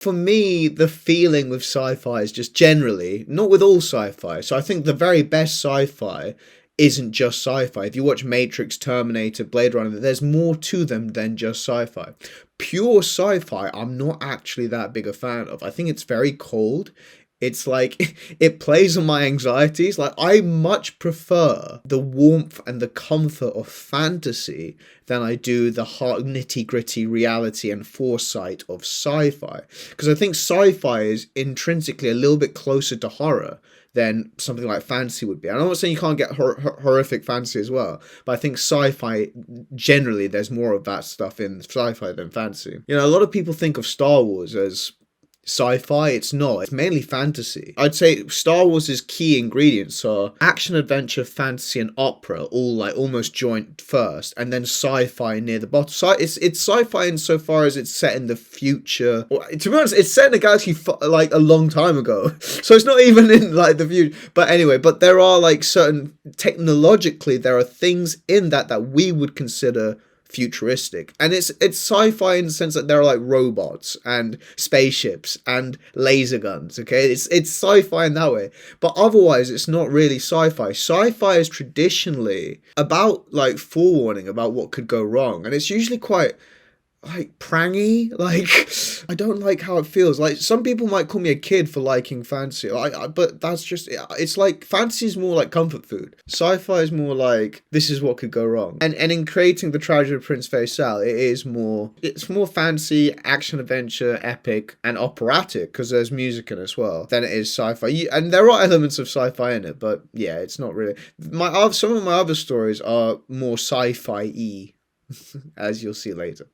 For me, the feeling with sci-fi is just generally, not with all sci-fi. So I think the very best sci-fi isn't just sci-fi. If you watch Matrix, Terminator, Blade Runner, there's more to them than just sci-fi. Pure sci-fi, I'm not actually that big a fan of. I think it's very cold. It's like it plays on my anxieties. Like I much prefer the warmth and the comfort of fantasy than I do the hard nitty gritty reality and foresight of sci-fi. Because I think sci-fi is intrinsically a little bit closer to horror than something like fantasy would be. And I'm not saying you can't get horrific fantasy as well, but I think sci-fi generally there's more of that stuff in sci-fi than fantasy. You know, a lot of people think of Star Wars as sci-fi. It's not. It's mainly fantasy. I'd say Star Wars' key ingredients are action, adventure, fantasy, and opera, all like almost joint first, and then sci-fi near the bottom. It's sci-fi insofar as it's set in the future. Or, to be honest, it's set in a galaxy like a long time ago, so it's not even in like the future. But anyway, but there are like certain technologically there are things in that we would consider futuristic, and it's sci-fi in the sense that there are like robots and spaceships and laser guns. Okay, it's sci-fi in that way, but otherwise it's not really sci-fi. Sci-fi is traditionally about like forewarning about what could go wrong, and it's usually quite like prangy. Like I don't like how it feels. Like some people might call me a kid for liking fantasy, like but that's just it's like fantasy is more like comfort food. Sci-fi is more like this is what could go wrong. And in creating the tragedy of Prince Faisal, it's more fantasy, action, adventure, epic, and operatic because there's music in it as well than it is sci-fi. And there are elements of sci-fi in it, but yeah, it's not really. Some of my other stories are more sci-fi-y, as you'll see later.